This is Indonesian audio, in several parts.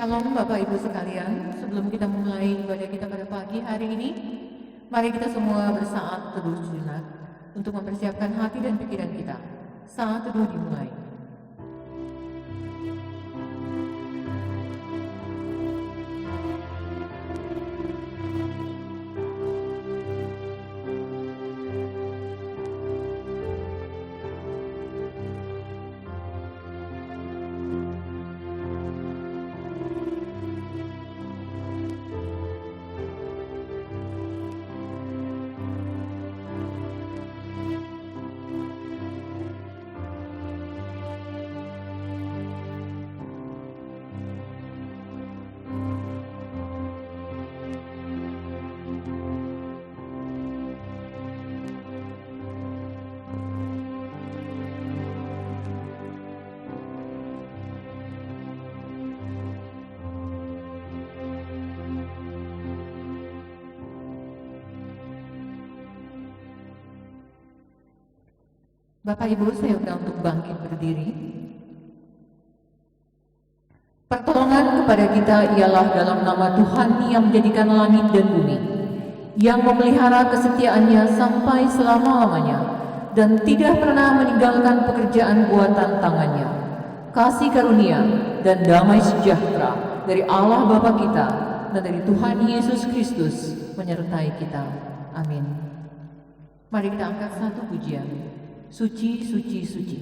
Shalom Bapak Ibu sekalian, sebelum kita mulai ibadah kita pada pagi hari ini, mari kita semua bersaat teduh sejenak untuk mempersiapkan hati dan pikiran kita. Saat teduh dimulai. Bapak Ibu, saya undang untuk bangkit berdiri. Pertolongan kepada kita ialah dalam nama Tuhan yang menjadikan langit dan bumi, yang memelihara kesetiaannya sampai selama-lamanya, dan tidak pernah meninggalkan pekerjaan buatan tangannya. Kasih karunia dan damai sejahtera dari Allah Bapa kita dan dari Tuhan Yesus Kristus menyertai kita. Amin. Mari kita angkat satu pujian. Suci, suci, suci.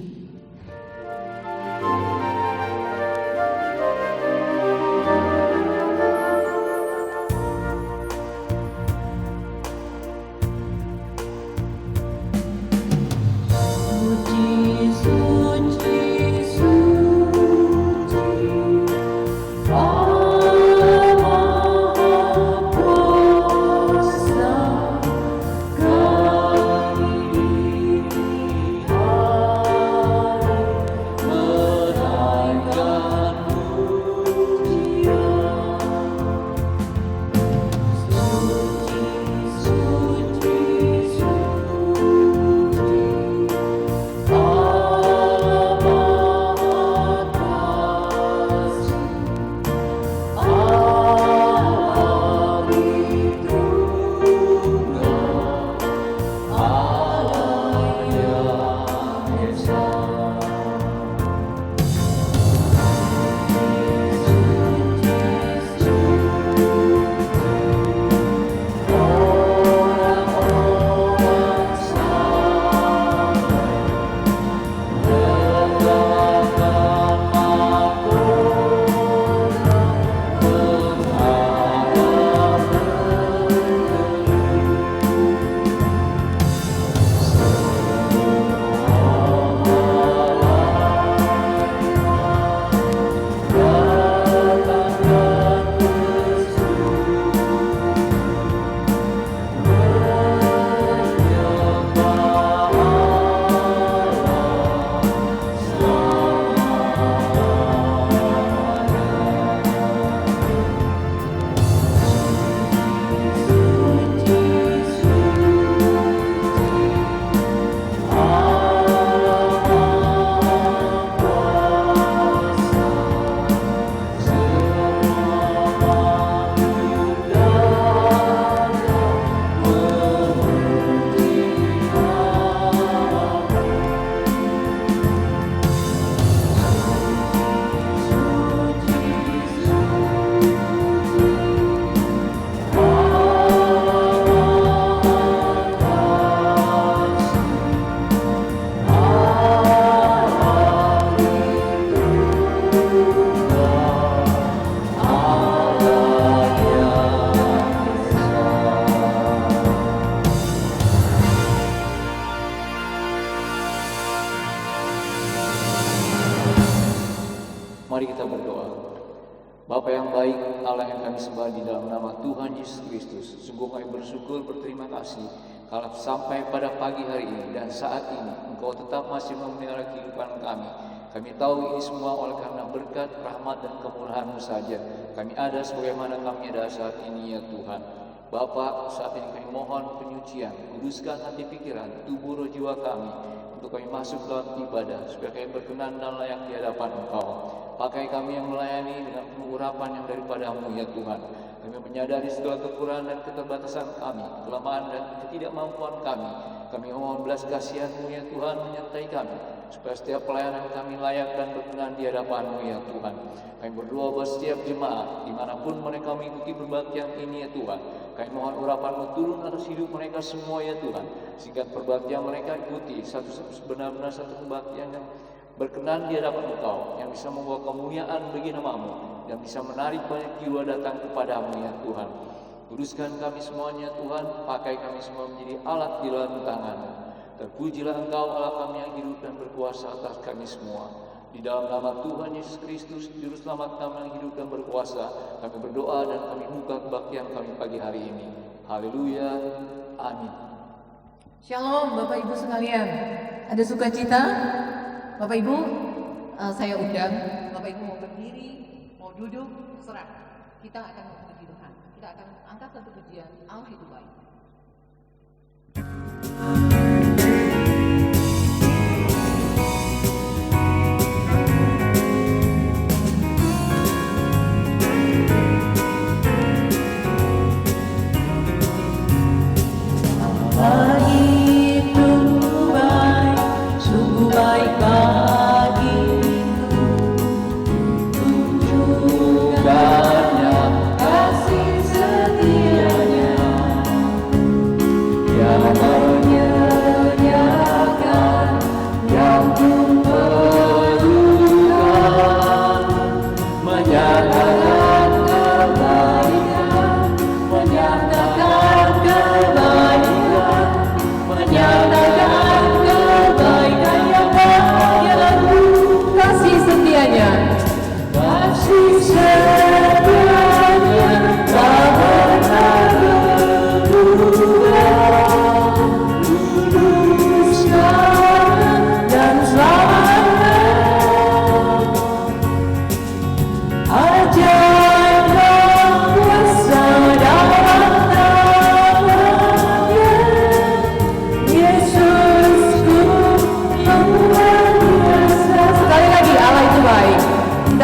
Mari kita berdoa. Bapa yang baik, Allah yang kami sembah di dalam nama Tuhan Yesus Kristus, sungguh kami bersyukur, berterima kasih kalau sampai pada pagi hari ini dan saat ini Engkau tetap masih memelihara kehidupan kami. Kami tahu ini semua oleh karena berkat, rahmat dan kemurahan-Mu saja. Kami ada sebagaimana kami ada saat ini ya Tuhan. Bapa, saat ini kami mohon penyucian, kuduskan hati pikiran, tubuh roh jiwa kami, untuk kami masuk dalam ibadah, supaya kami berkenan dan layak di hadapan Engkau. Pakai kami yang melayani dengan penuh urapan yang daripada-Mu ya Tuhan. Kami menyadari segala kekurangan dan keterbatasan kami, kelemahan dan ketidakmampuan kami. Kami mohon belas kasihan-Mu ya Tuhan menyertai kami, supaya setiap pelayanan kami layak dan berkenan di hadapan-Mu ya Tuhan. Kami berdoa buat setiap jemaat, dimanapun mereka mengikuti perbaktian ini ya Tuhan. Kami mohon urapan-Mu turun atas hidup mereka semua ya Tuhan, sehingga perbaktian mereka ikuti benar-benar satu kebaktian yang berkenan di hadapan Engkau, yang bisa membawa kemuliaan bagi nama-Mu, yang bisa menarik banyak jiwa datang kepada-Mu ya Tuhan. Kuduskan kami semuanya Tuhan, pakai kami semua menjadi alat di dalam tangan-Mu. Terpujilah Engkau Allah kami yang hidup dan berkuasa atas kami semua. Di dalam nama Tuhan Yesus Kristus, Juru Selamat kami yang hidup dan berkuasa, kami berdoa dan kami buka kebaktian kami pagi hari ini. Haleluya, amin. Shalom Bapak Ibu sekalian. Ada sukacita? Bapak Ibu, saya undang Bapak Ibu mau berdiri, mau duduk, terserah. Kita akan memuji Tuhan. Kita akan angkat satu pujian, Allah itu baik.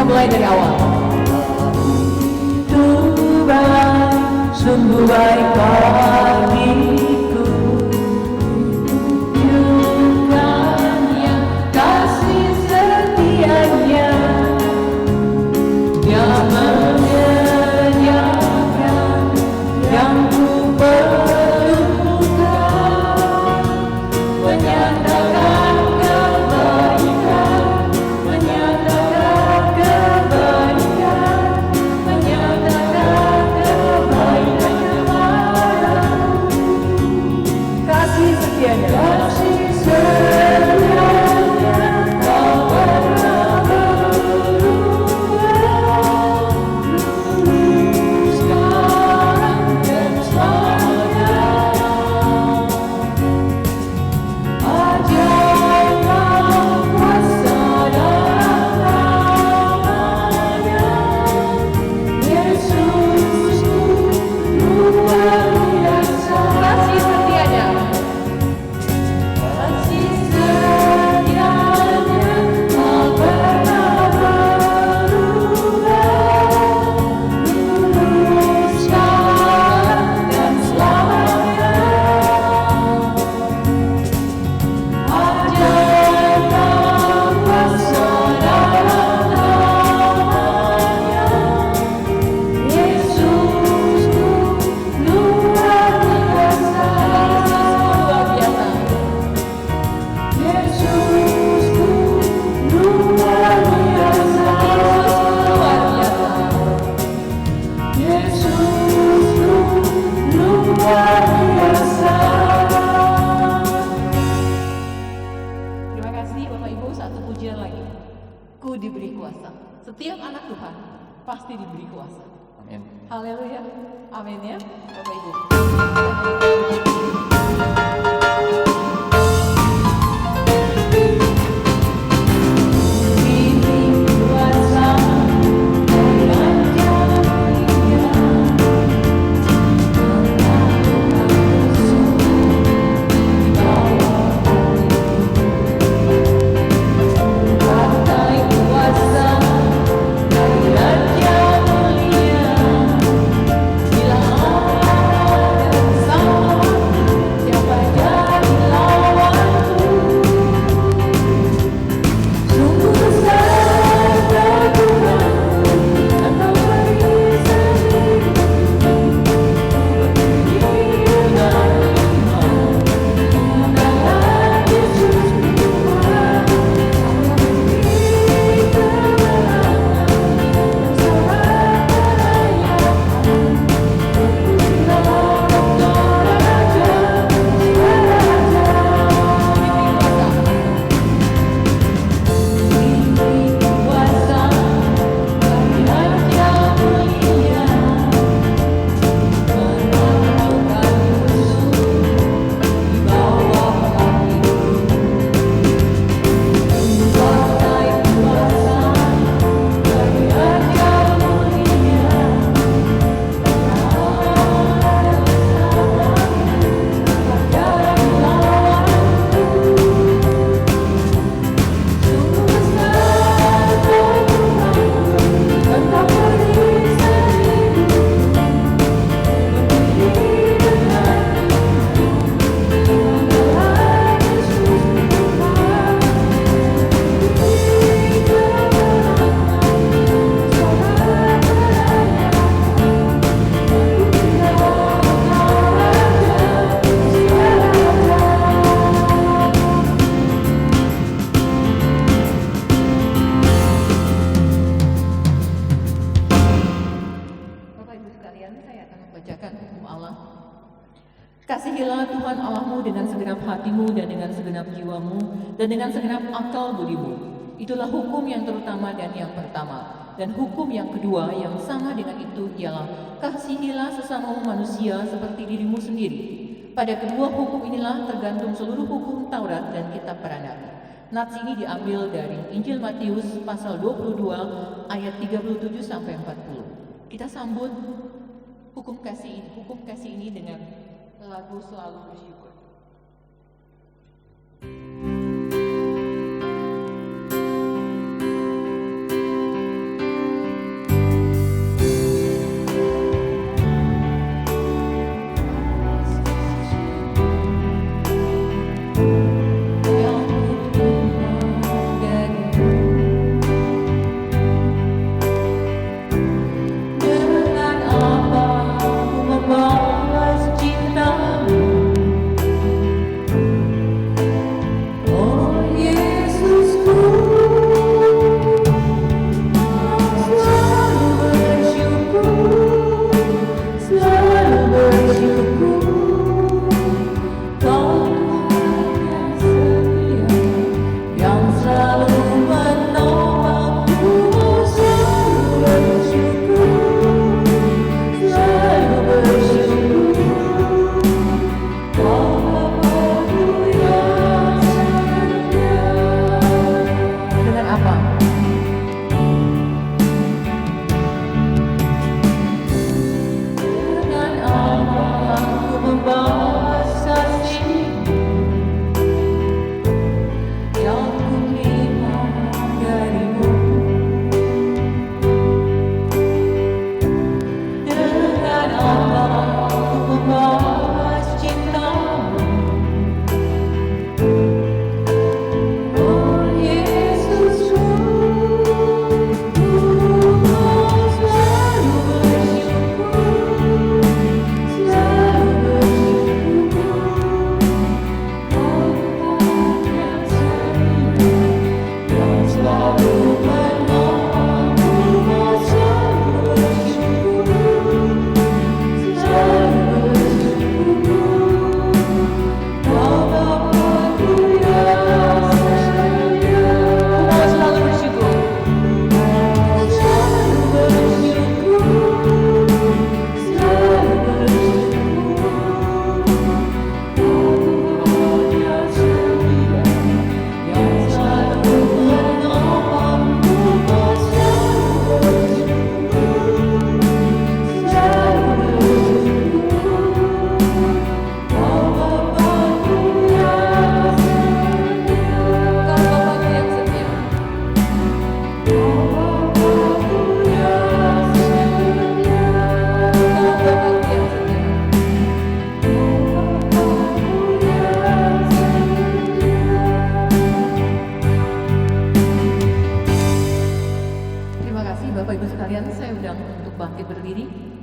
Mulai dari awal. Tuhan sungguh baik bagiku, tunjukkannya kasih setianya, Dia menyediakan yang ku perlukan, menyatakan kebaikan, menyatakan kasih setianya kau pernah berubah, dulu, sekarang dan selamanya. Ajaib kuasa dalam namanya, Yesusku luar biasa. Kasih setianya, kasih setianya tak pernah berubah, dulu, sekarang dan selamanya. Ajaib kuasa dalam namanya, Yesusku luar biasa. Yesusku luar biasa. Yesusku luar biasa. Terima kasih Bapak Ibu, satu pujian lagi. Ku diberi kuasa. Setiap anak Tuhan pasti diberi kuasa. Amin. Haleluya. Amin ya Bapak Ibu. Diberi kuasa dengan janjinya, di bawah batai kuasa Kasihilah Tuhan Allahmu dengan segenap hatimu dan dengan segenap jiwamu dan dengan segenap akal budimu. Itulah hukum yang terutama dan yang pertama. Dan hukum yang kedua yang sama dengan itu ialah kasihilah sesamamu manusia seperti dirimu sendiri. Pada kedua hukum inilah tergantung seluruh hukum Taurat dan kitab para nabi. Nats ini diambil dari Injil Matius pasal 22 ayat 37 sampai 40. Kita sambut hukum kasih ini dengan lagu Selalu Bersyukur.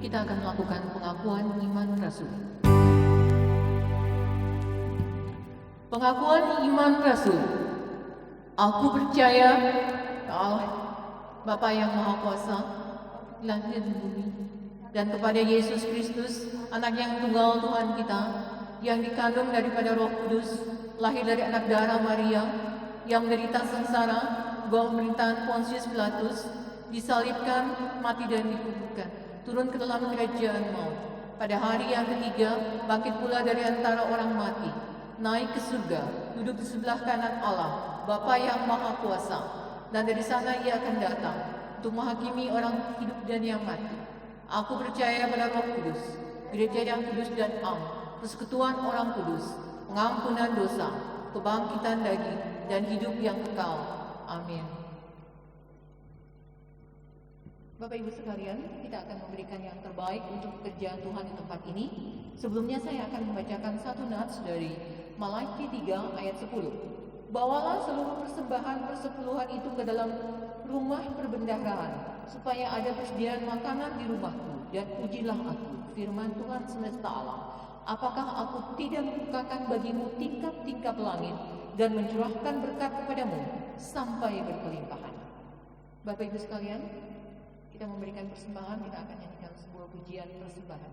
Kita akan melakukan pengakuan iman Rasul. Pengakuan iman Rasul. Aku percaya Allah, Bapa yang Maha Kuasa, langit dan bumi, dan kepada Yesus Kristus, Anak yang tunggal Tuhan kita, yang dikandung daripada Roh Kudus, lahir dari anak darah Maria, yang menderita sengsara, bawah pemerintahan Pontius Pilatus, disalibkan, mati dan dikuburkan, turun ke dalam kerajaan maut. Pada hari yang ketiga, bangkit pula dari antara orang mati, naik ke surga, duduk di sebelah kanan Allah, Bapa yang Maha Kuasa, dan dari sana Ia akan datang untuk menghakimi orang hidup dan yang mati. Aku percaya pada Roh Kudus, gereja yang kudus dan am, persekutuan orang kudus, pengampunan dosa, kebangkitan daging, dan hidup yang kekal. Amin. Bapak Ibu sekalian, kita akan memberikan yang terbaik untuk pekerjaan Tuhan di tempat ini. Sebelumnya saya akan membacakan satu nats dari Malaki 3 ayat 10. Bawalah seluruh persembahan persepuluhan itu ke dalam rumah perbendaharaan, supaya ada persediaan makanan di rumahku, dan ujilah aku, firman Tuhan semesta alam. Apakah aku tidak membukakan bagimu tingkap-tingkap langit dan mencurahkan berkat kepadamu sampai berkelimpahan? Bapak Ibu sekalian, kita memberikan persembahan, kita akan nyanyikan sebuah pujian persembahan.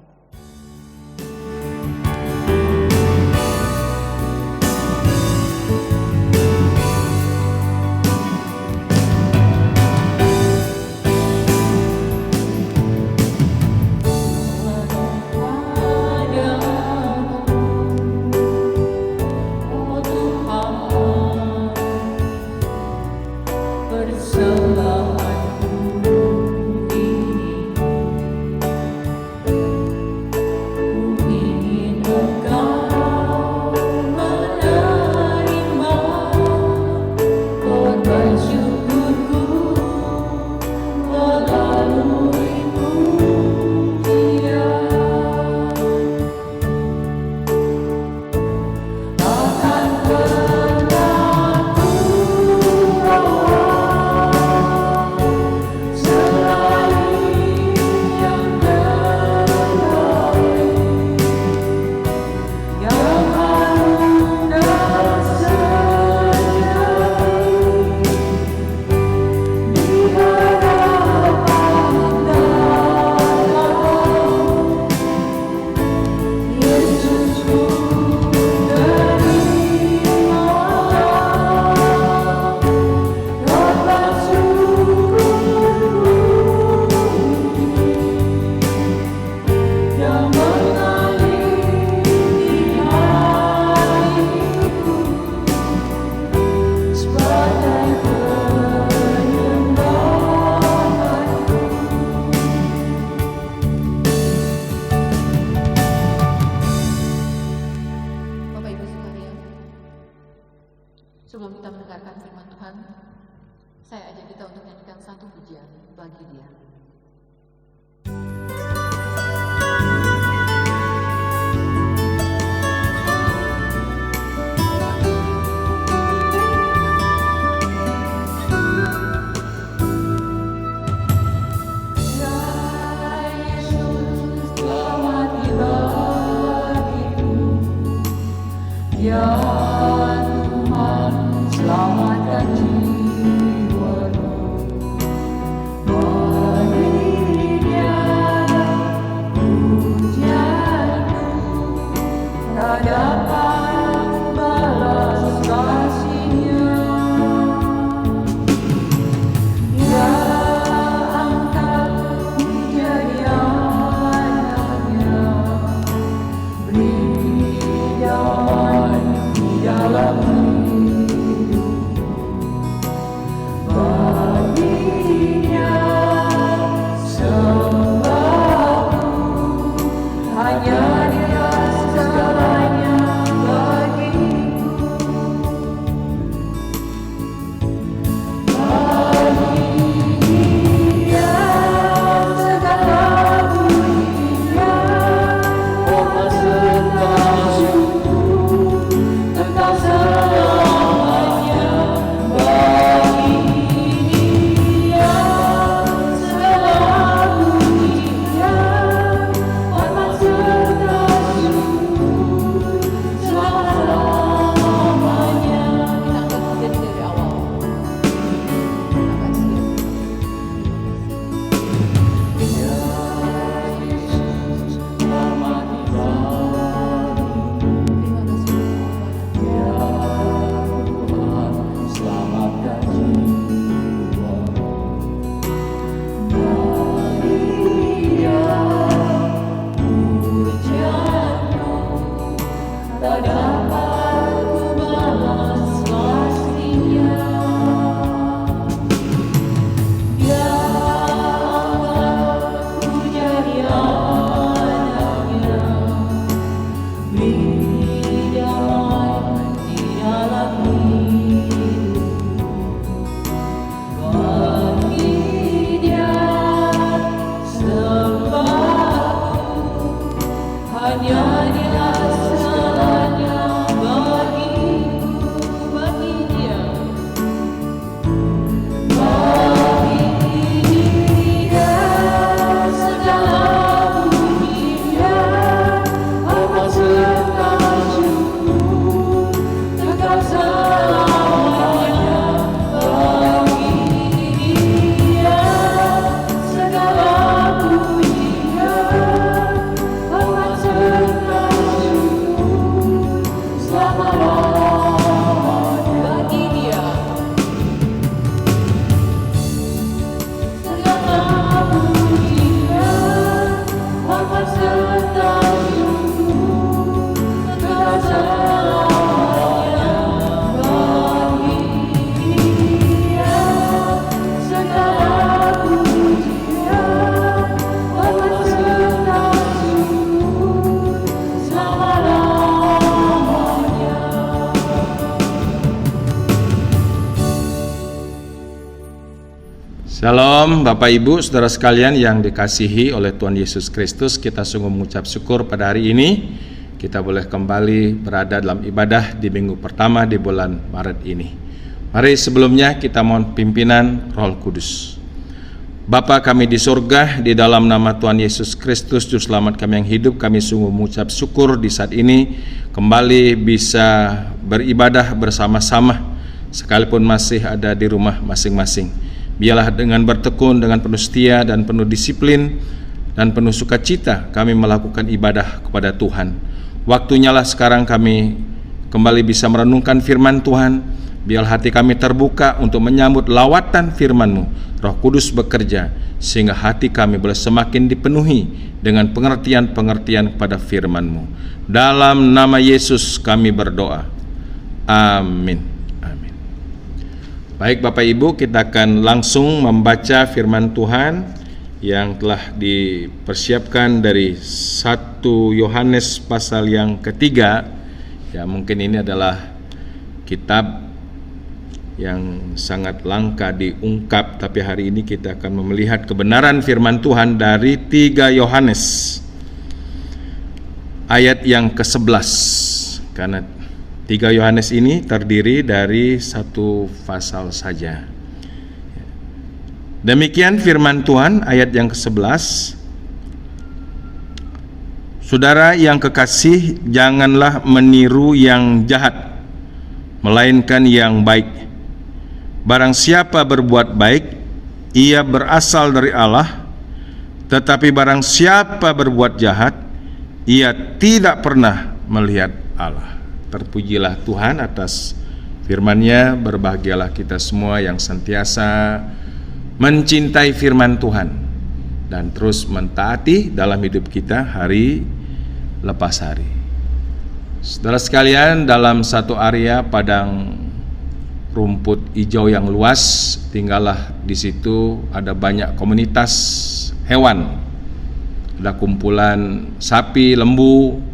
Shalom Bapak Ibu, saudara sekalian yang dikasihi oleh Tuhan Yesus Kristus. Kita sungguh mengucap syukur pada hari ini kita boleh kembali berada dalam ibadah di minggu pertama di bulan Maret ini. Mari sebelumnya kita mohon pimpinan Roh Kudus. Bapa kami di surga, di dalam nama Tuhan Yesus Kristus Juru Selamat kami yang hidup, kami sungguh mengucap syukur di saat ini kembali bisa beribadah bersama-sama sekalipun masih ada di rumah masing-masing. Biarlah dengan bertekun, dengan penuh setia dan penuh disiplin dan penuh sukacita kami melakukan ibadah kepada Tuhan. Waktunya lah sekarang kami kembali bisa merenungkan firman Tuhan. Biarlah hati kami terbuka untuk menyambut lawatan firman-Mu. Roh Kudus bekerja sehingga hati kami boleh semakin dipenuhi dengan pengertian-pengertian kepada firman-Mu. Dalam nama Yesus kami berdoa. Amin. Baik Bapak Ibu, kita akan langsung membaca firman Tuhan yang telah dipersiapkan dari 1 Yohanes pasal yang ketiga. Ya, mungkin ini adalah kitab yang sangat langka diungkap, tapi hari ini kita akan melihat kebenaran firman Tuhan dari 3 Yohanes ayat yang ke-11. Karena 3 Yohanes ini terdiri dari satu pasal saja. Demikian firman Tuhan ayat yang ke-11. Saudara yang kekasih, janganlah meniru yang jahat, melainkan yang baik. Barang siapa berbuat baik, ia berasal dari Allah, tetapi barang siapa berbuat jahat, ia tidak pernah melihat Allah. Terpujilah Tuhan atas firman-Nya. Berbahagialah kita semua yang senantiasa mencintai firman Tuhan dan terus mentaati dalam hidup kita hari lepas hari. Saudara sekalian, dalam satu area padang rumput hijau yang luas, tinggallah di situ ada banyak komunitas hewan. Ada kumpulan sapi, lembu,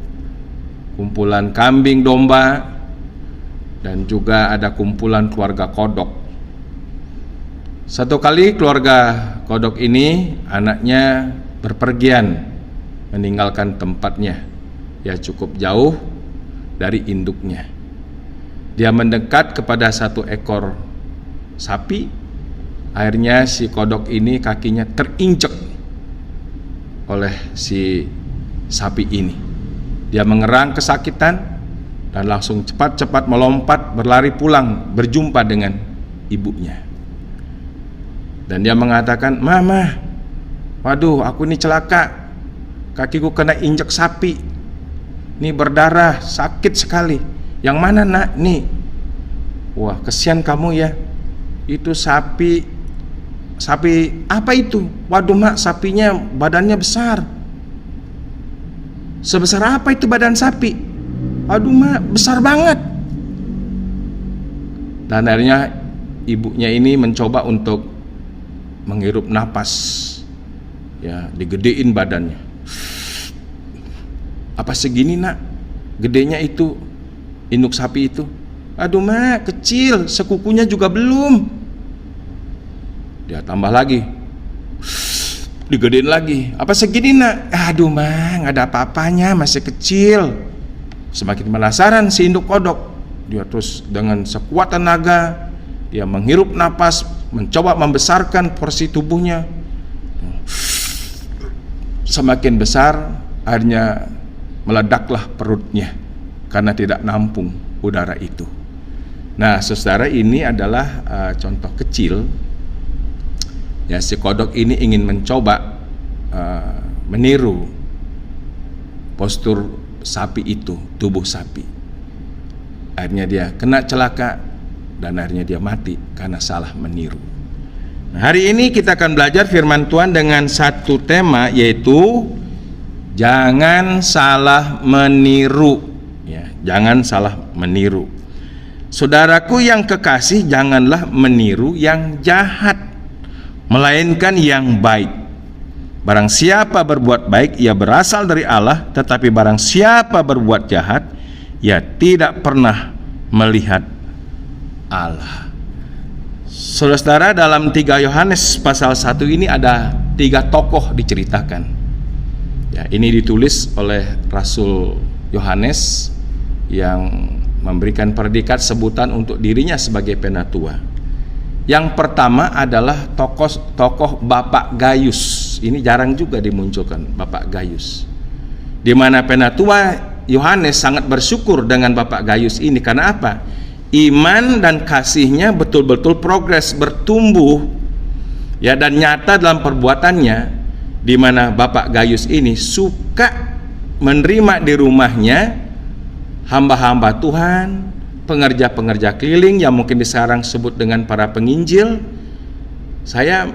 kumpulan kambing, domba, dan juga ada kumpulan keluarga kodok. Satu kali keluarga kodok ini anaknya berpergian meninggalkan tempatnya, ya cukup jauh dari induknya. Dia mendekat kepada satu ekor sapi. Akhirnya si kodok ini kakinya terinjek oleh si sapi ini. Dia mengerang kesakitan dan langsung cepat-cepat melompat berlari pulang berjumpa dengan ibunya. Dan dia mengatakan, "Mama, waduh aku ini celaka, kakiku kena injek sapi, ini berdarah, sakit sekali. Yang mana nak? Nih." "Wah kesian kamu ya, itu sapi apa itu?" "Waduh mak, sapinya badannya besar." "Sebesar apa itu badan sapi?" "Aduh mak, besar banget." Dan akhirnya ibunya ini mencoba untuk menghirup napas, ya digedein badannya. "Apa segini nak? Gedenya itu induk sapi itu." "Aduh mak, kecil, sekukunya juga belum." Dia tambah lagi, digedein lagi. "Apa segini nak?" "Aduh mak, gak ada apa-apanya, masih kecil." Semakin penasaran si induk kodok, dia terus dengan sekuat tenaga dia menghirup napas, mencoba membesarkan porsi tubuhnya. Semakin besar, akhirnya meledaklah perutnya karena tidak nampung udara itu. Nah saudara, ini adalah contoh kecil. Ya, si kodok ini ingin mencoba meniru postur sapi itu, tubuh sapi. Akhirnya dia kena celaka dan akhirnya dia mati karena salah meniru. Nah, hari ini kita akan belajar firman Tuhan dengan satu tema, yaitu jangan salah meniru. Ya, jangan salah meniru. Saudaraku yang kekasih, janganlah meniru yang jahat, melainkan yang baik. Barang siapa berbuat baik, ia berasal dari Allah, tetapi barang siapa berbuat jahat, ia tidak pernah melihat Allah. Saudara-saudara, dalam 3 Yohanes pasal 1 ini ada 3 tokoh diceritakan. Ya, ini ditulis oleh Rasul Yohanes yang memberikan predikat sebutan untuk dirinya sebagai penatua. Yang pertama adalah tokoh Bapak Gaius. Ini jarang juga dimunculkan, Bapak Gaius. Di mana penatua Yohanes sangat bersyukur dengan Bapak Gaius ini. Karena apa? Iman dan kasihnya betul-betul progres, bertumbuh, ya, dan nyata dalam perbuatannya, di mana Bapak Gaius ini suka menerima di rumahnya hamba-hamba Tuhan, pengerja-pengerja keliling yang mungkin sekarang sebut dengan para penginjil. Saya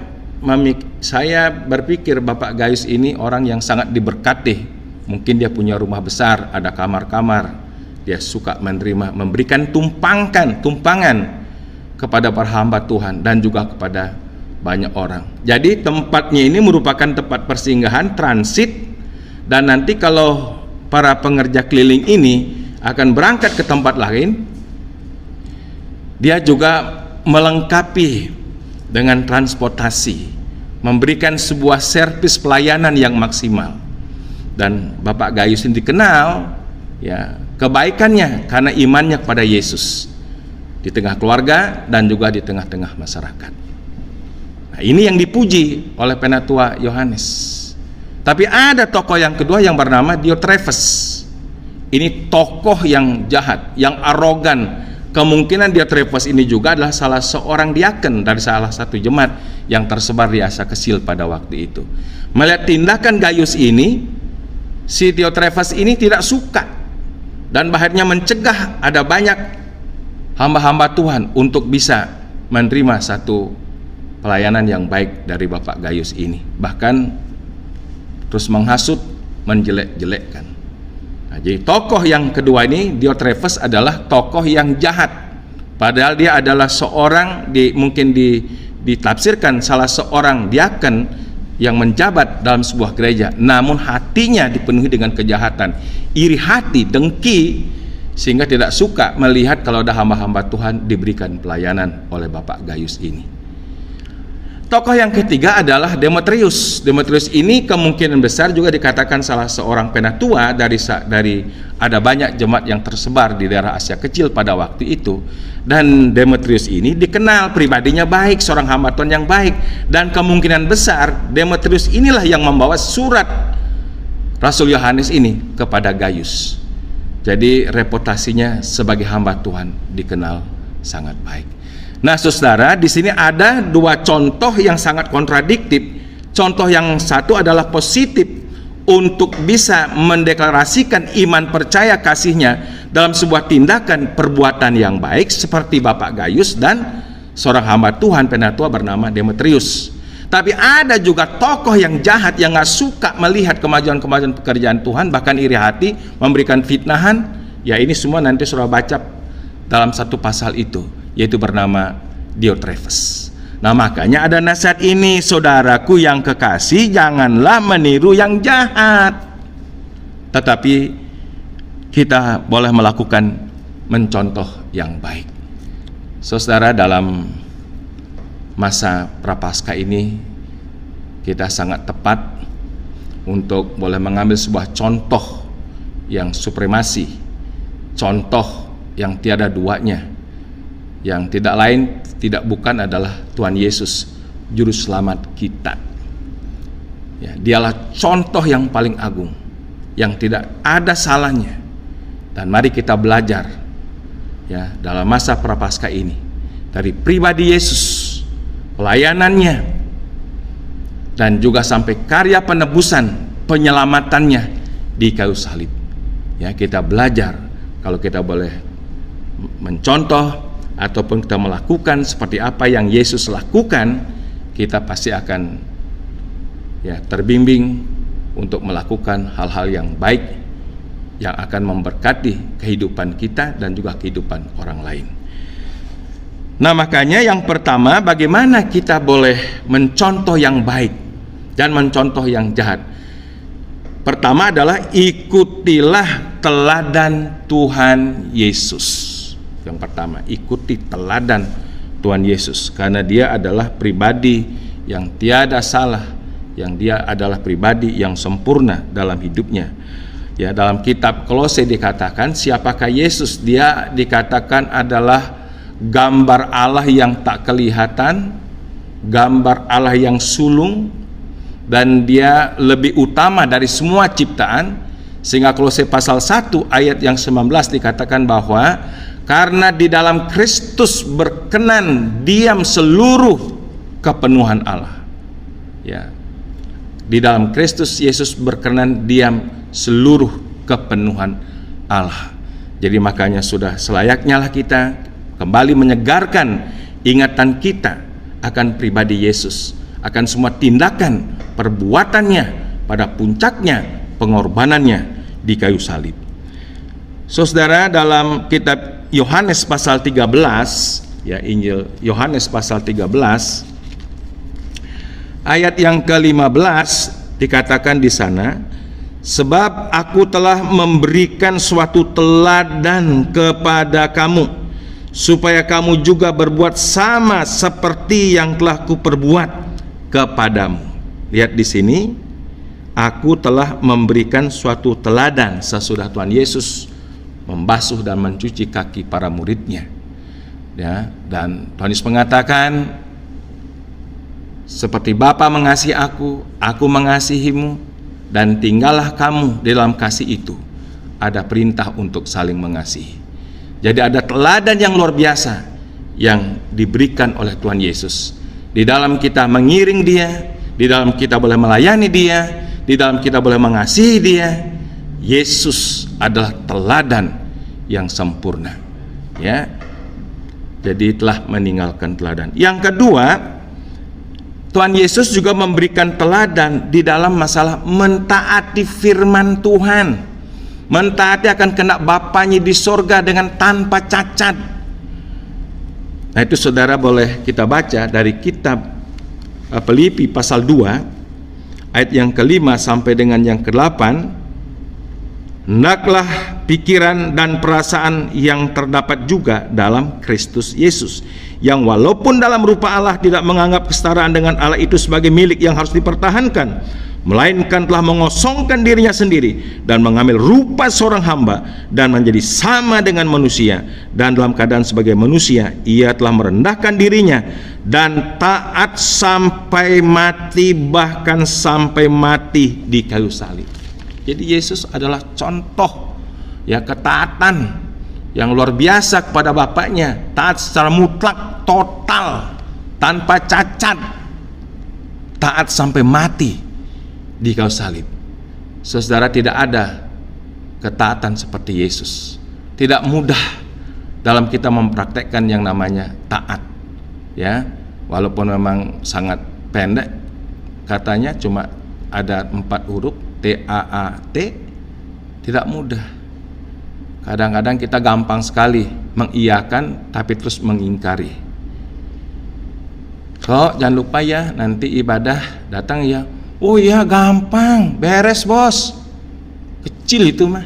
berpikir Bapak Gaius ini orang yang sangat diberkati. Mungkin dia punya rumah besar, ada kamar-kamar. Dia suka menerima, memberikan tumpangan kepada para hamba Tuhan dan juga kepada banyak orang. Jadi tempatnya ini merupakan tempat persinggahan, transit, dan nanti kalau para pengerja keliling ini akan berangkat ke tempat lain, dia juga melengkapi dengan transportasi, memberikan sebuah servis pelayanan yang maksimal. Dan Bapak Gaius ini dikenal, ya, kebaikannya karena imannya kepada Yesus di tengah keluarga dan juga di tengah-tengah masyarakat. Nah, ini yang dipuji oleh penatua Yohanes. Tapi ada tokoh yang kedua yang bernama Diotrephes. Ini tokoh yang jahat, yang arogan. Kemungkinan Diotrephes ini juga adalah salah seorang diaken dari salah satu jemaat yang tersebar di Asia Kecil pada waktu itu. Melihat tindakan Gaius ini, si Diotrephes ini tidak suka dan akhirnya mencegah ada banyak hamba-hamba Tuhan untuk bisa menerima satu pelayanan yang baik dari Bapak Gaius ini. Bahkan terus menghasut, menjelek-jelekkan. Nah, jadi tokoh yang kedua ini, Diotrephes, adalah tokoh yang jahat. Padahal dia adalah seorang, mungkin ditafsirkan salah seorang diaken yang menjabat dalam sebuah gereja, namun hatinya dipenuhi dengan kejahatan, iri hati, dengki, sehingga tidak suka melihat kalau ada hamba-hamba Tuhan diberikan pelayanan oleh Bapak Gaius ini. Tokoh yang ketiga adalah Demetrius. Demetrius ini kemungkinan besar juga dikatakan salah seorang penatua dari ada banyak jemaat yang tersebar di daerah Asia Kecil pada waktu itu. Dan Demetrius ini dikenal pribadinya baik, seorang hamba Tuhan yang baik, dan kemungkinan besar Demetrius inilah yang membawa surat Rasul Yohanes ini kepada Gaius. Jadi reputasinya sebagai hamba Tuhan dikenal sangat baik. Nah, saudara, di sini ada 2 contoh yang sangat kontradiktif. Contoh yang satu adalah positif untuk bisa mendeklarasikan iman, percaya, kasihnya dalam sebuah tindakan perbuatan yang baik seperti Bapak Gaius dan seorang hamba Tuhan penatua bernama Demetrius. Tapi ada juga tokoh yang jahat yang gak suka melihat kemajuan-kemajuan pekerjaan Tuhan, bahkan iri hati, memberikan fitnahan. Ya, ini semua nanti sudah baca dalam satu pasal itu, yaitu bernama Diotrephes. Nah, makanya ada nasihat ini, saudaraku yang kekasih, janganlah meniru yang jahat, tetapi kita boleh melakukan mencontoh yang baik. Saudara, dalam masa Prapaskah ini kita sangat tepat untuk boleh mengambil sebuah contoh yang supremasi, contoh yang tiada duanya, yang tidak lain tidak bukan adalah Tuhan Yesus, juru selamat kita. Ya, dialah contoh yang paling agung, yang tidak ada salahnya. Dan mari kita belajar, ya, dalam masa Prapaskah ini dari pribadi Yesus, pelayanannya, dan juga sampai karya penebusan, penyelamatannya di kayu salib. Ya, kita belajar kalau kita boleh mencontoh ataupun kita melakukan seperti apa yang Yesus lakukan, kita pasti akan, ya, terbimbing untuk melakukan hal-hal yang baik yang akan memberkati kehidupan kita dan juga kehidupan orang lain. Nah, makanya yang pertama, bagaimana kita boleh mencontoh yang baik dan mencontoh yang jahat. Pertama adalah ikutilah teladan Tuhan Yesus. Yang pertama, ikuti teladan Tuhan Yesus, karena dia adalah pribadi yang tiada salah, yang dia adalah pribadi yang sempurna dalam hidupnya. Ya, dalam kitab Kolose dikatakan, siapakah Yesus? Dia dikatakan adalah gambar Allah yang tak kelihatan, gambar Allah yang sulung, dan dia lebih utama dari semua ciptaan. Sehingga Kolose pasal 1 ayat yang 19 dikatakan bahwa karena di dalam Kristus berkenan diam seluruh kepenuhan Allah. Ya, di dalam Kristus Yesus berkenan diam seluruh kepenuhan Allah. Jadi makanya sudah selayaknya lah kita kembali menyegarkan ingatan kita akan pribadi Yesus, akan semua tindakan perbuatannya, pada puncaknya pengorbanannya di kayu salib. Saudara, dalam kitab Yohanes pasal 13, ya, Injil Yohanes pasal 13 ayat yang ke-15 dikatakan di sana, sebab aku telah memberikan suatu teladan kepada kamu, supaya kamu juga berbuat sama seperti yang telah kuperbuat kepadamu. Lihat di sini, aku telah memberikan suatu teladan sesudah Tuhan Yesus membasuh dan mencuci kaki para muridnya. Ya, dan Tuhan Yesus mengatakan, seperti Bapa mengasihi aku mengasihimu, dan tinggallah kamu di dalam kasih itu. Ada perintah untuk saling mengasihi. Jadi ada teladan yang luar biasa yang diberikan oleh Tuhan Yesus. Di dalam kita mengiring dia, di dalam kita boleh melayani dia, di dalam kita boleh mengasihi dia. Yesus adalah teladan yang sempurna. Ya, jadi telah meninggalkan teladan. Yang kedua, Tuhan Yesus juga memberikan teladan di dalam masalah mentaati firman Tuhan, mentaati akan kehendak Bapanya di sorga dengan tanpa cacat. Nah, itu saudara boleh kita baca dari kitab Filipi pasal 2 ayat yang ke-5 sampai dengan yang ke-8. Hendaklah pikiran dan perasaan yang terdapat juga dalam Kristus Yesus, yang walaupun dalam rupa Allah tidak menganggap kesetaraan dengan Allah itu sebagai milik yang harus dipertahankan, melainkan telah mengosongkan dirinya sendiri dan mengambil rupa seorang hamba dan menjadi sama dengan manusia, dan dalam keadaan sebagai manusia ia telah merendahkan dirinya dan taat sampai mati, bahkan sampai mati di kayu salib. Jadi Yesus adalah contoh, ya, ketaatan yang luar biasa kepada Bapaknya, taat secara mutlak, total, tanpa cacat, taat sampai mati di kayu salib. Saudara, tidak ada ketaatan seperti Yesus. Tidak mudah dalam kita mempraktekkan yang namanya taat, ya, walaupun memang sangat pendek, katanya cuma ada 4 huruf, TAAT, tidak mudah. Kadang-kadang kita gampang sekali mengiyakan tapi terus mengingkari. Kok jangan lupa ya, nanti ibadah datang ya. Oh ya, gampang, beres bos. Kecil itu mah.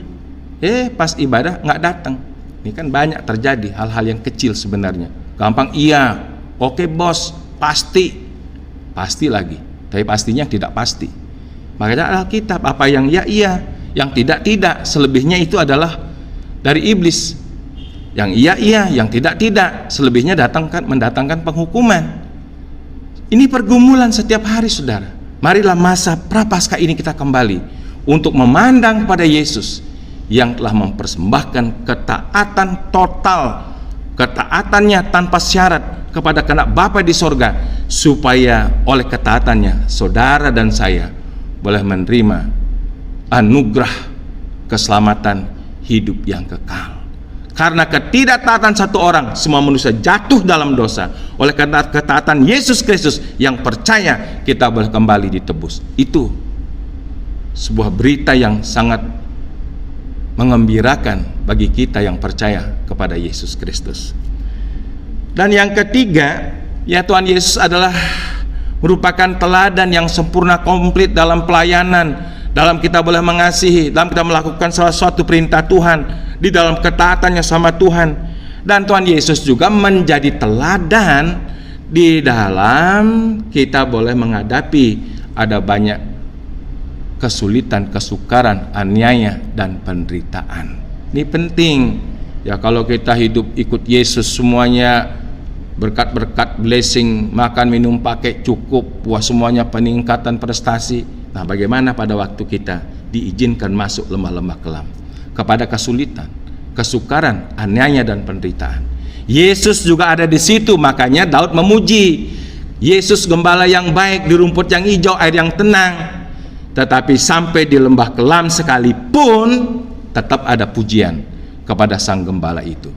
Pas ibadah nggak datang. Ini kan banyak terjadi hal-hal yang kecil sebenarnya. Gampang iya, oke bos, pasti lagi. Tapi pastinya tidak pasti. Makanya Alkitab, apa yang iya, yang tidak, selebihnya itu adalah dari iblis. Yang iya, yang tidak, selebihnya mendatangkan penghukuman. Ini pergumulan setiap hari, saudara. Marilah masa Prapaskah ini kita kembali untuk memandang pada Yesus yang telah mempersembahkan ketaatan total, ketaatannya tanpa syarat kepada kehendak Bapa di sorga, supaya oleh ketaatannya saudara dan saya boleh menerima anugerah keselamatan hidup yang kekal. Karena ketidaktaatan satu orang, semua manusia jatuh dalam dosa. Oleh karena ketaatan Yesus Kristus yang percaya, kita boleh kembali ditebus. Itu sebuah berita yang sangat mengembirakan bagi kita yang percaya kepada Yesus Kristus. Dan yang ketiga, ya, Tuhan Yesus adalah merupakan teladan yang sempurna, komplit dalam pelayanan, dalam kita boleh mengasihi, dalam kita melakukan salah suatu perintah Tuhan, di dalam ketaatannya sama Tuhan. Dan Tuhan Yesus juga menjadi teladan di dalam kita boleh menghadapi ada banyak kesulitan, kesukaran, aniaya, dan penderitaan. Ini penting ya, kalau kita hidup ikut Yesus semuanya berkat-berkat, blessing, makan minum pakai cukup, wah semuanya peningkatan prestasi. Nah, bagaimana pada waktu kita diizinkan masuk lembah-lembah kelam kepada kesulitan, kesukaran, aniaya, dan penderitaan? Yesus juga ada di situ, makanya Daud memuji Yesus gembala yang baik di rumput yang hijau, air yang tenang. Tetapi sampai di lembah kelam sekalipun tetap ada pujian kepada sang gembala itu.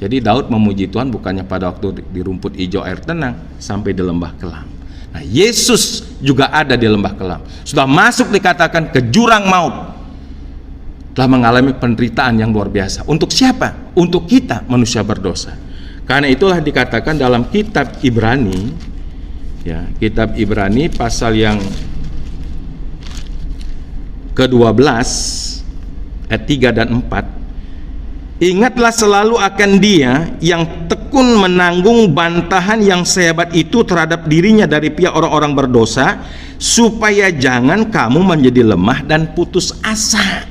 Jadi Daud memuji Tuhan bukannya pada waktu di rumput hijau air tenang, sampai di lembah kelam. Nah, Yesus juga ada di lembah kelam, sudah masuk dikatakan ke jurang maut, telah mengalami penderitaan yang luar biasa. Untuk siapa? Untuk kita manusia berdosa. Karena itulah dikatakan dalam kitab Ibrani, ya, kitab Ibrani pasal yang ke-12 ayat 3 dan 4, ingatlah selalu akan Dia yang tekun menanggung bantahan yang sehebat itu terhadap dirinya dari pihak orang-orang berdosa, supaya jangan kamu menjadi lemah dan putus asa.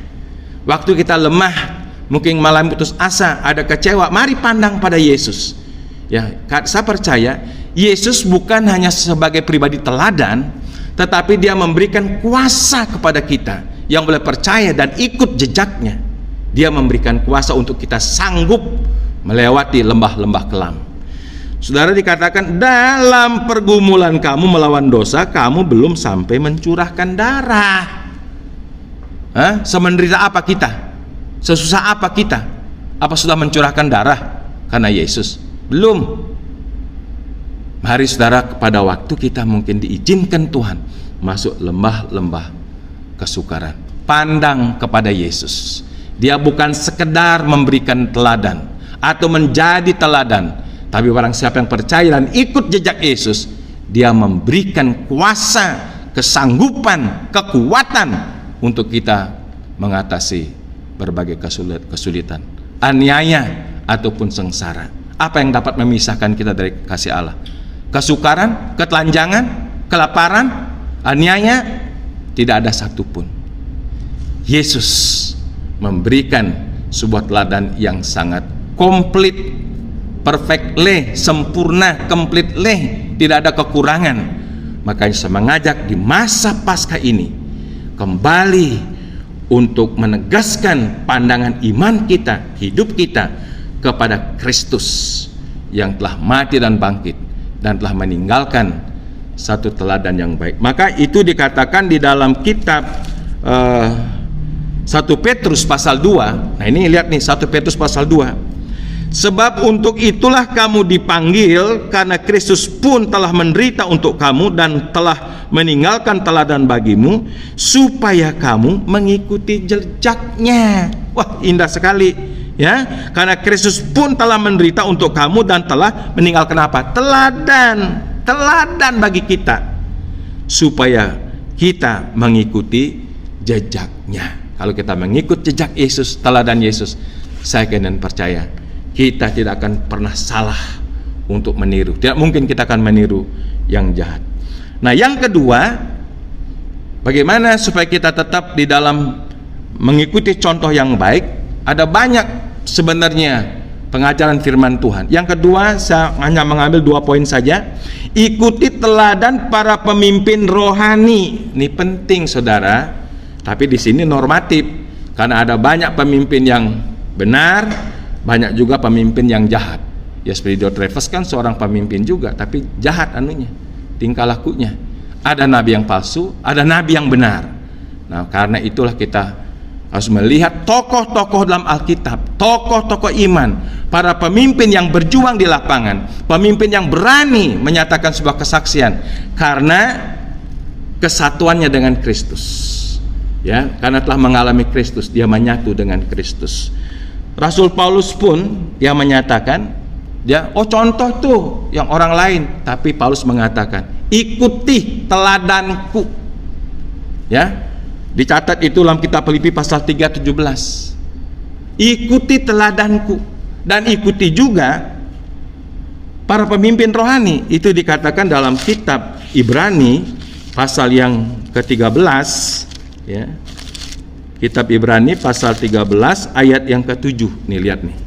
Waktu kita lemah, mungkin malam putus asa, ada kecewa, mari pandang pada Yesus. Ya, saya percaya Yesus bukan hanya sebagai pribadi teladan, tetapi Dia memberikan kuasa kepada kita yang boleh percaya dan ikut jejaknya. Dia memberikan kuasa untuk kita sanggup melewati lembah-lembah kelam. Saudara, dikatakan dalam pergumulan kamu melawan dosa, kamu belum sampai mencurahkan darah. Semenderita apa kita? Sesusah apa kita? Apa sudah mencurahkan darah karena Yesus? Belum. Mari saudara, pada waktu kita mungkin diizinkan Tuhan masuk lembah-lembah kesukaran, pandang kepada Yesus. Dia bukan sekedar memberikan teladan atau menjadi teladan, tapi barang siapa yang percaya dan ikut jejak Yesus, Dia memberikan kuasa, kesanggupan, kekuatan untuk kita mengatasi berbagai kesulitan, aniaya ataupun sengsara. Apa yang dapat memisahkan kita dari kasih Allah? Kesukaran, ketelanjangan, kelaparan, aniaya? Tidak ada satupun. Yesus memberikan sebuah teladan yang sangat komplit, perfectly, sempurna, completely, tidak ada kekurangan. Makanya saya mengajak di masa Paskah ini kembali untuk menegaskan pandangan iman kita, hidup kita kepada Kristus yang telah mati dan bangkit dan telah meninggalkan satu teladan yang baik. Maka itu dikatakan di dalam kitab 1 Petrus pasal 2. Nah, ini lihat nih, 1 Petrus pasal 2. Sebab untuk itulah kamu dipanggil, karena Kristus pun telah menderita untuk kamu dan telah meninggalkan teladan bagimu, supaya kamu mengikuti jejaknya. Wah, indah sekali ya. Karena Kristus pun telah menderita untuk kamu dan telah meninggalkan apa? Teladan bagi kita, supaya kita mengikuti jejaknya. Kalau kita mengikut jejak Yesus, teladan Yesus, saya yakin dan percaya kita tidak akan pernah salah untuk meniru. Tidak mungkin kita akan meniru yang jahat. Nah, yang kedua, bagaimana supaya kita tetap di dalam mengikuti contoh yang baik? Ada banyak sebenarnya pengajaran firman Tuhan. Yang kedua, saya hanya mengambil 2 poin saja. Ikuti teladan para pemimpin rohani. Ini penting, saudara. Tapi di sini normatif, karena ada banyak pemimpin yang benar, banyak juga pemimpin yang jahat. Ya, seperti Diotrephes kan seorang pemimpin juga, tapi jahat anunya, tingkah lakunya. Ada nabi yang palsu, ada nabi yang benar. Nah, karena itulah kita harus melihat tokoh-tokoh dalam Alkitab, tokoh-tokoh iman, para pemimpin yang berjuang di lapangan, pemimpin yang berani menyatakan sebuah kesaksian karena kesatuannya dengan Kristus. Ya, karena telah mengalami Kristus, dia menyatu dengan Kristus. Rasul Paulus pun dia menyatakan, dia contoh tuh yang orang lain, tapi Paulus mengatakan, ikuti teladanku. Ya, dicatat itu dalam kitab Filipi pasal 3:17. Ikuti teladanku. dan ikuti juga para pemimpin rohani. Itu dikatakan dalam kitab Ibrani pasal yang ke-13 ya. Kitab Ibrani pasal 13 ayat yang ke-7. Nih lihat nih.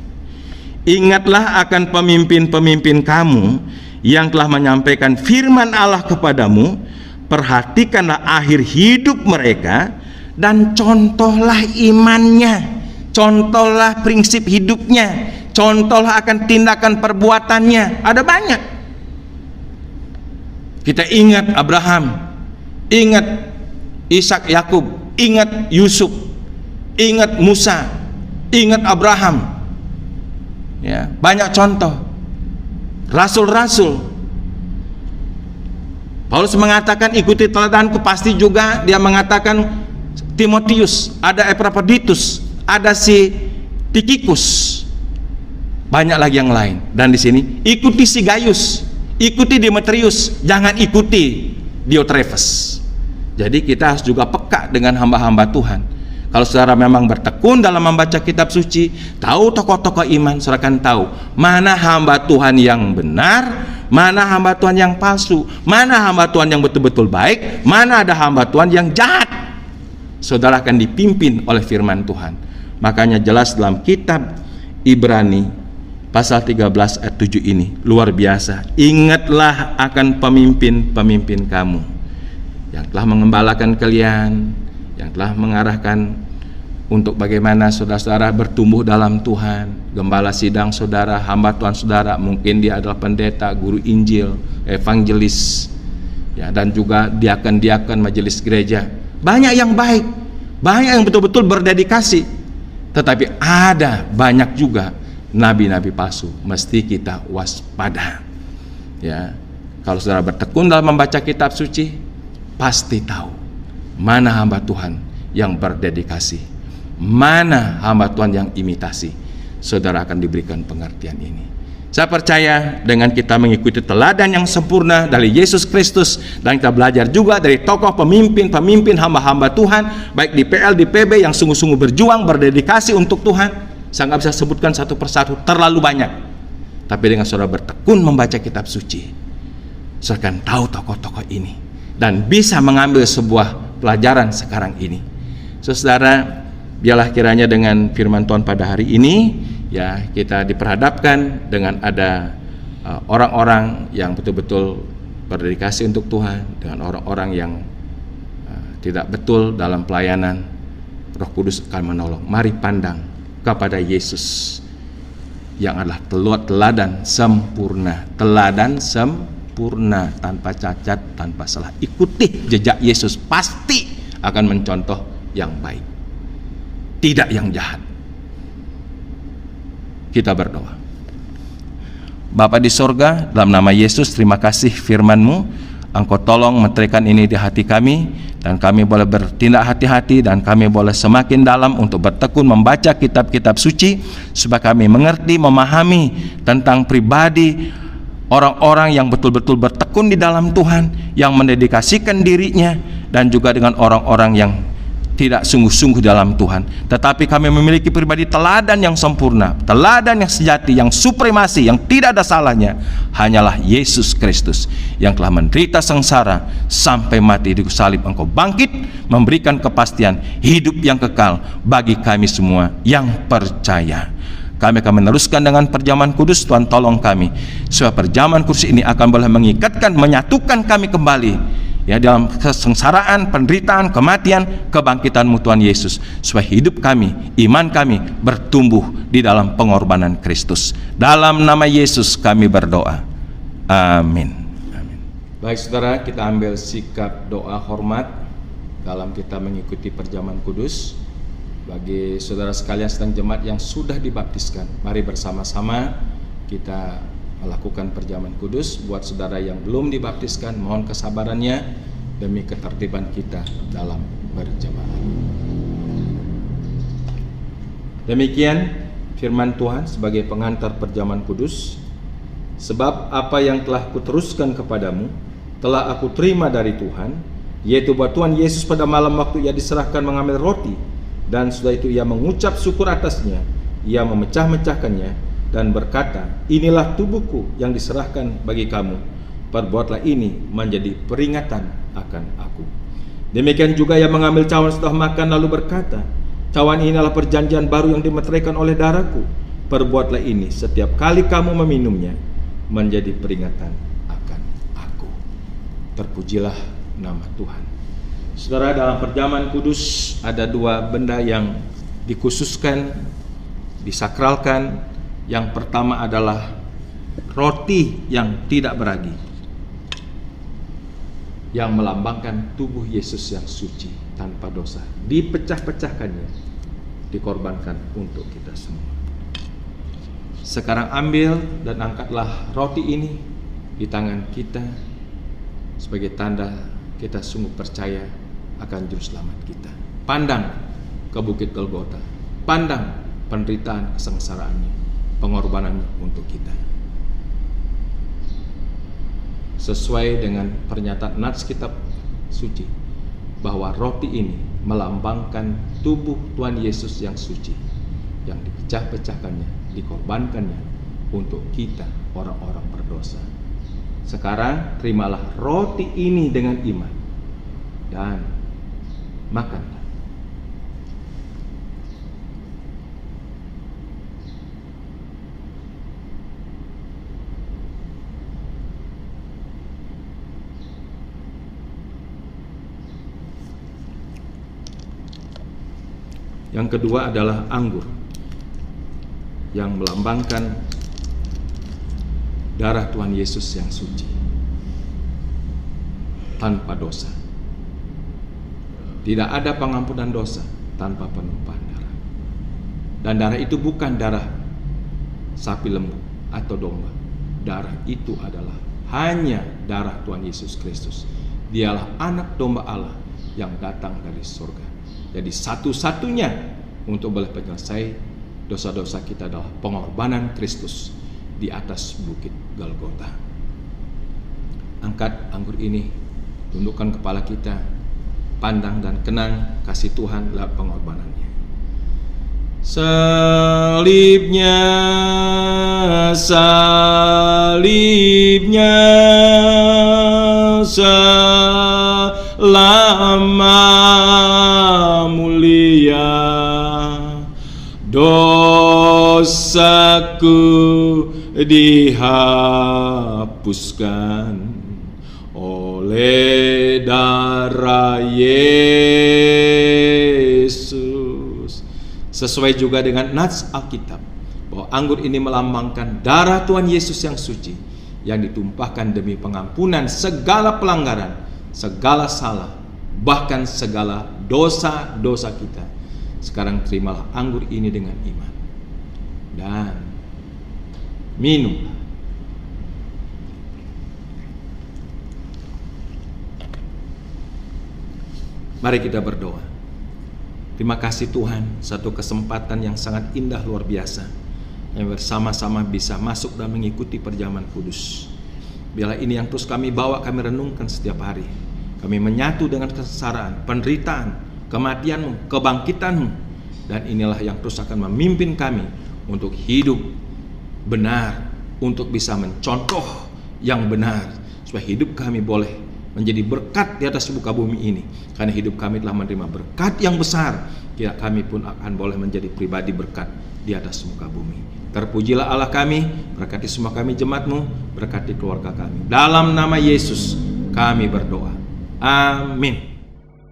Ingatlah akan pemimpin-pemimpin kamu yang telah menyampaikan firman Allah kepadamu, perhatikanlah akhir hidup mereka dan contohlah imannya, contohlah prinsip hidupnya, contohlah akan tindakan perbuatannya. Ada banyak. Kita ingat Abraham, ingat Ishak, Yakub, ingat Yusuf, ingat Musa, ingat Abraham. Ya, banyak contoh. Rasul-rasul. Paulus mengatakan ikuti teladanku, pasti juga dia mengatakan Timotius, ada Epaphroditus, ada si Tikhikus, banyak lagi yang lain. Dan di sini ikuti si Gaius, ikuti Demetrius, jangan ikuti Diotrephes. Jadi kita harus juga peka dengan hamba-hamba Tuhan. Kalau saudara memang bertekun dalam membaca kitab suci, tahu tokoh-tokoh iman, saudara akan tahu mana hamba Tuhan yang benar, mana hamba Tuhan yang palsu, mana hamba Tuhan yang betul-betul baik, mana ada hamba Tuhan yang jahat. Saudara akan dipimpin oleh firman Tuhan. Makanya jelas dalam kitab Ibrani pasal 13 ayat 7 ini luar biasa. Ingatlah akan pemimpin-pemimpin kamu yang telah mengembalakan kalian, yang telah mengarahkan untuk bagaimana saudara-saudara bertumbuh dalam Tuhan. Gembala sidang saudara, hamba Tuhan saudara, mungkin dia adalah pendeta, guru Injil, evangelis, ya, dan juga diaken-diaken majelis gereja. Banyak yang baik, banyak yang betul-betul berdedikasi. Tetapi ada banyak juga nabi-nabi palsu. Mesti kita waspada. Ya, kalau saudara bertekun dalam membaca kitab suci, pasti tahu mana hamba Tuhan yang berdedikasi, mana hamba Tuhan yang imitasi. Saudara akan diberikan pengertian ini. Saya percaya dengan kita mengikuti teladan yang sempurna dari Yesus Kristus, dan kita belajar juga dari tokoh pemimpin hamba-hamba Tuhan, baik di PL, di PB, yang sungguh-sungguh berjuang, berdedikasi untuk Tuhan. Saya nggak bisa sebutkan satu persatu, terlalu banyak. Tapi dengan saudara bertekun membaca kitab suci, saudara akan tahu tokoh-tokoh ini dan bisa mengambil sebuah pelajaran sekarang ini. Saudara, biarlah kiranya dengan firman Tuhan pada hari ini, ya, kita diperhadapkan dengan ada orang-orang yang betul-betul berdedikasi untuk Tuhan, dengan orang-orang yang tidak betul dalam pelayanan. Roh Kudus akan menolong. Mari pandang kepada Yesus yang adalah teladan sempurna, teladan sempurna, tanpa cacat, tanpa salah. Ikuti jejak Yesus, pasti akan mencontoh yang baik, tidak yang jahat. Kita berdoa. Bapa di sorga, dalam nama Yesus, terima kasih firman-Mu. Engkau tolong meteraikan ini di hati kami, dan kami boleh bertindak hati-hati, dan kami boleh semakin dalam untuk bertekun membaca kitab-kitab suci, supaya kami mengerti, memahami tentang pribadi orang-orang yang betul-betul bertekun di dalam Tuhan, yang mendedikasikan dirinya, dan juga dengan orang-orang yang tidak sungguh-sungguh dalam Tuhan. Tetapi kami memiliki pribadi teladan yang sempurna, teladan yang sejati, yang supremasi, yang tidak ada salahnya, hanyalah Yesus Kristus yang telah menderita sengsara sampai mati di salib. Engkau bangkit, memberikan kepastian hidup yang kekal bagi kami semua yang percaya. Kami akan meneruskan dengan perjamuan kudus. Tuhan tolong kami, supaya perjamuan kudus ini akan boleh mengikatkan, menyatukan kami kembali, ya, dalam kesengsaraan, penderitaan, kematian, kebangkitan-Mu Tuhan Yesus, supaya hidup kami, iman kami bertumbuh di dalam pengorbanan Kristus. Dalam nama Yesus kami berdoa. Amin. Amin. Baik saudara, kita ambil sikap doa hormat dalam kita mengikuti perjamuan kudus. Bagi saudara sekalian sedang jemaat yang sudah dibaptiskan, mari bersama-sama kita melakukan perjamuan kudus. Buat saudara yang belum dibaptiskan, mohon kesabarannya demi ketertiban kita dalam berjamaah. Demikian firman Tuhan sebagai pengantar perjamuan kudus. Sebab apa yang telah kuteruskan kepadamu telah aku terima dari Tuhan, yaitu bahwa Tuhan Yesus pada malam waktu Ia diserahkan mengambil roti, dan sudah itu Ia mengucap syukur atasnya, Ia memecah-mecahkannya, dan berkata, inilah tubuhku yang diserahkan bagi kamu, perbuatlah ini menjadi peringatan akan aku. Demikian juga ia mengambil cawan setelah makan lalu berkata, cawan ini adalah perjanjian baru yang dimeteraikan oleh darahku, perbuatlah ini setiap kali kamu meminumnya menjadi peringatan akan aku. Terpujilah nama Tuhan. Saudara, dalam perjamuan kudus ada dua benda yang dikhususkan, disakralkan. Yang pertama adalah roti yang tidak beragi, yang melambangkan tubuh Yesus yang suci tanpa dosa, dipecah-pecahkannya, dikorbankan untuk kita semua. Sekarang ambil dan angkatlah roti ini di tangan kita sebagai tanda kita sungguh percaya akan juru selamat kita. Pandang ke Bukit Golgota, pandang penderitaan kesengsaraannya, pengorbanannya untuk kita. Sesuai dengan pernyataan nats kitab suci bahwa roti ini melambangkan tubuh Tuhan Yesus yang suci, yang dipecah-pecahkannya, dikorbankannya untuk kita orang-orang berdosa. Sekarang terimalah roti ini dengan iman dan makanlah. Yang kedua adalah anggur yang melambangkan darah Tuhan Yesus yang suci tanpa dosa. Tidak ada pengampunan dosa tanpa penumpahan darah. Dan darah itu bukan darah sapi lembu atau domba. Darah itu adalah hanya darah Tuhan Yesus Kristus. Dialah anak domba Allah yang datang dari surga. Jadi satu-satunya untuk boleh penyelesai dosa-dosa kita adalah pengorbanan Kristus di atas bukit Golgota. Angkat anggur ini, tundukkan kepala kita, pandang dan kenang kasih Tuhan lewat pengorbanannya. Salibnya, salibnya, selama mulia dosaku dihapuskan oleh darah Yesus. Sesuai juga dengan nats Alkitab bahwa anggur ini melambangkan darah Tuhan Yesus yang suci yang ditumpahkan demi pengampunan segala pelanggaran, segala salah, bahkan segala dosa-dosa kita. Sekarang terimalah anggur ini dengan iman dan minumlah. Mari kita berdoa. Terima kasih Tuhan, satu kesempatan yang sangat indah luar biasa yang bersama-sama bisa masuk dan mengikuti perjamuan kudus. Biarlah ini yang terus kami bawa, kami renungkan setiap hari. Kami menyatu dengan kesengsaraan, penderitaan, kematian-Mu, kebangkitan-Mu, dan inilah yang terus akan memimpin kami untuk hidup benar, untuk bisa mencontoh yang benar, supaya hidup kami boleh menjadi berkat di atas muka bumi ini. Karena hidup kami telah menerima berkat yang besar, kami pun akan boleh menjadi pribadi berkat di atas muka bumi. Terpujilah Allah kami, berkati semua kami jemaat-Mu, berkati keluarga kami. Dalam nama Yesus kami berdoa. Amin.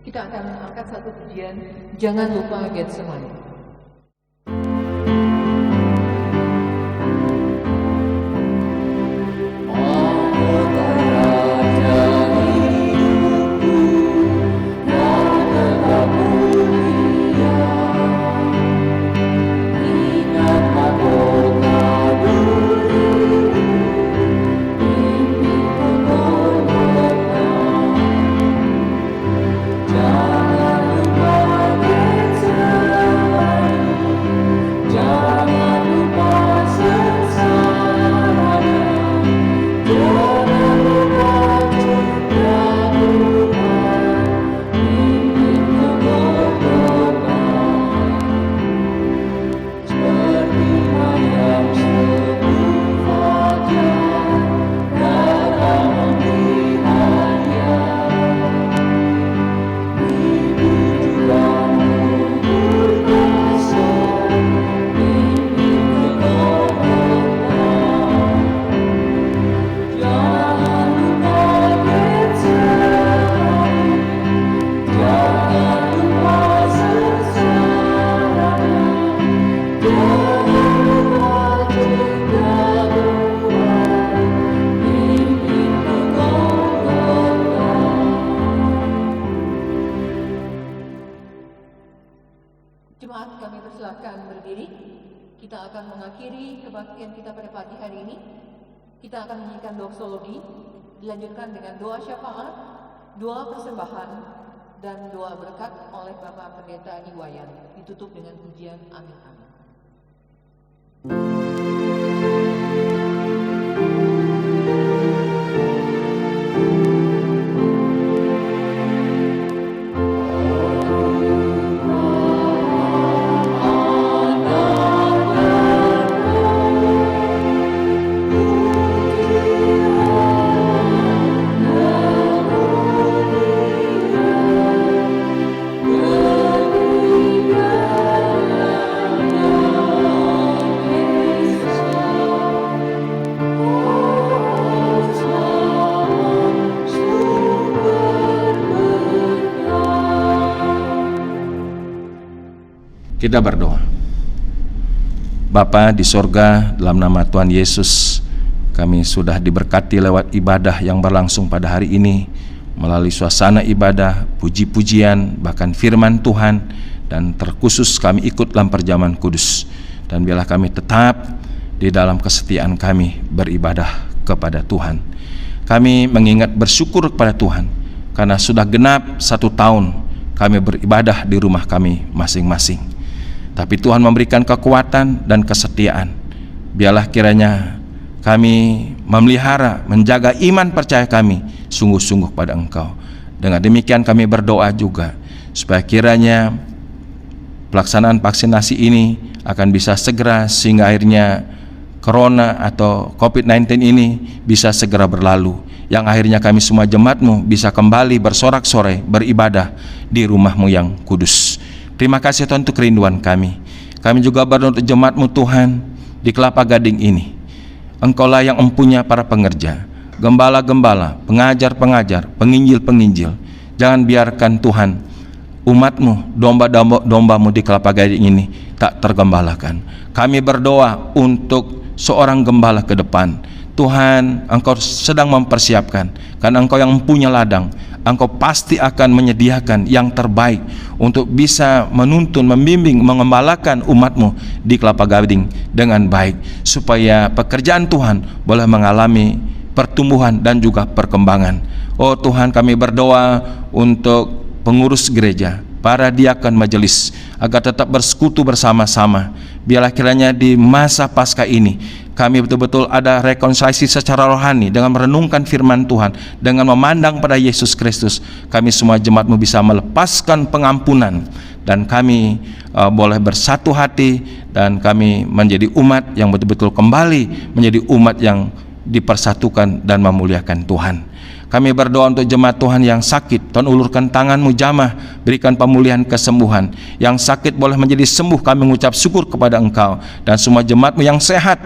Kita akan mengangkat satu pujian, jangan lupa Getsemani. Jangan lupa Getsemani. Jemaat, kami persilakan berdiri. Kita akan mengakhiri kebaktian kita pada pagi hari ini. Kita akan menyanyikan doksologi, dilanjutkan dengan doa syafaat, doa persembahan, dan doa berkat oleh Bapak Pendeta Iwayan. Ditutup dengan pujian Amin Amin. Kita berdoa. Bapa di sorga, dalam nama Tuhan Yesus, kami sudah diberkati lewat ibadah yang berlangsung pada hari ini, melalui suasana ibadah, puji-pujian, bahkan firman Tuhan, dan terkhusus kami ikut dalam perjamuan kudus. Dan biarlah kami tetap di dalam kesetiaan kami beribadah kepada Tuhan. Kami mengingat bersyukur kepada Tuhan, karena sudah genap 1 tahun kami beribadah di rumah kami masing-masing. Tapi Tuhan memberikan kekuatan dan kesetiaan. Biarlah kiranya kami memelihara, menjaga iman percaya kami sungguh-sungguh pada Engkau. Dengan demikian kami berdoa juga supaya kiranya pelaksanaan vaksinasi ini akan bisa segera, sehingga akhirnya Corona atau COVID-19 ini bisa segera berlalu, yang akhirnya kami semua jemaat-Mu bisa kembali bersorak-sorai beribadah di rumah-Mu yang kudus. Terima kasih Tuhan untuk kerinduan kami. Kami juga berdoa untuk jemaat-Mu Tuhan di Kelapa Gading ini. Engkaulah yang empunya para pengerja, gembala-gembala, pengajar-pengajar, penginjil-penginjil. Jangan biarkan Tuhan umat-Mu, domba-domba-Mu di Kelapa Gading ini tak tergembalakan. Kami berdoa untuk seorang gembala ke depan. Tuhan, Engkau sedang mempersiapkan, karena Engkau yang mempunyai ladang. Engkau pasti akan menyediakan yang terbaik untuk bisa menuntun, membimbing, mengembalakan umat-Mu di Kelapa Gading dengan baik, supaya pekerjaan Tuhan boleh mengalami pertumbuhan dan juga perkembangan. Oh Tuhan, kami berdoa untuk pengurus gereja, para diakon majelis, agar tetap bersekutu bersama-sama. Biarlah kiranya di masa Paskah ini kami betul-betul ada rekonsiliasi secara rohani dengan merenungkan firman Tuhan, dengan memandang pada Yesus Kristus. Kami semua jemaat-Mu bisa melepaskan pengampunan, dan kami boleh bersatu hati, dan kami menjadi umat yang betul-betul kembali menjadi umat yang dipersatukan dan memuliakan Tuhan. Kami berdoa untuk jemaat Tuhan yang sakit. Tuhan, ulurkan tangan-Mu jamah, berikan pemulihan kesembuhan. Yang sakit boleh menjadi sembuh. Kami mengucap syukur kepada Engkau. Dan semua jemaat-Mu yang sehat,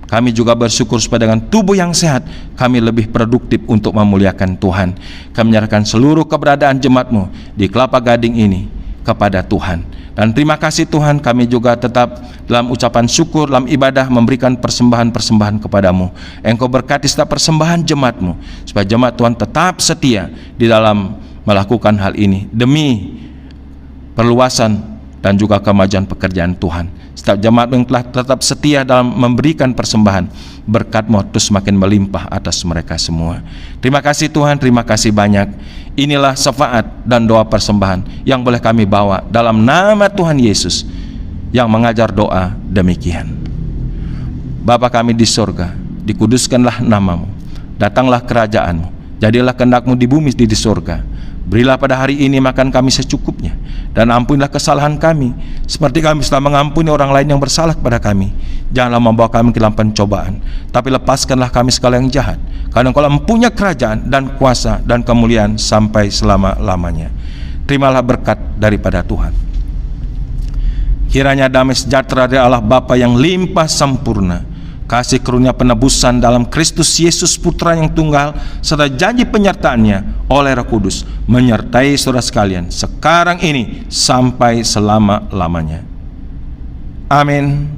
kami juga bersyukur supaya dengan tubuh yang sehat kami lebih produktif untuk memuliakan Tuhan. Kami menyerahkan seluruh keberadaan jemaat-Mu di Kelapa Gading ini kepada Tuhan. Dan terima kasih Tuhan, kami juga tetap dalam ucapan syukur, dalam ibadah memberikan persembahan-persembahan kepada-Mu. Engkau berkati setiap persembahan jemaat-Mu, supaya jemaat Tuhan tetap setia di dalam melakukan hal ini demi perluasan dan juga kemajuan pekerjaan Tuhan. Setiap jemaat yang telah tetap setia dalam memberikan persembahan, berkat-Mu terus semakin melimpah atas mereka semua. Terima kasih Tuhan, terima kasih banyak. Inilah syafaat dan doa persembahan yang boleh kami bawa dalam nama Tuhan Yesus yang mengajar doa demikian. Bapa kami di sorga, dikuduskanlah nama-Mu, datanglah kerajaan-Mu, jadilah kehendak-Mu di bumi di sorga. Berilah pada hari ini makan kami secukupnya, dan ampunilah kesalahan kami seperti kami telah mengampuni orang lain yang bersalah kepada kami. Janganlah membawa kami ke dalam pencobaan, tapi lepaskanlah kami segala yang jahat, karena Engkau mempunyai kerajaan dan kuasa dan kemuliaan sampai selama-lamanya. Terimalah berkat daripada Tuhan. Kiranya damai sejahtera dari Allah Bapa yang limpah sempurna, kasih karunia penebusan dalam Kristus Yesus Putra yang tunggal, serta janji penyertaannya oleh Roh Kudus menyertai saudara sekalian sekarang ini sampai selama-lamanya. Amin.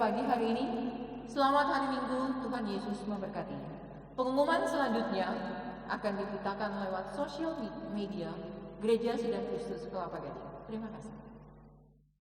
pagi hari ini. Selamat hari Minggu, Tuhan Yesus memberkati. Pengumuman selanjutnya akan diberitakan lewat sosial media Gereja Sidang Kristus Kelapa Gading. Terima kasih.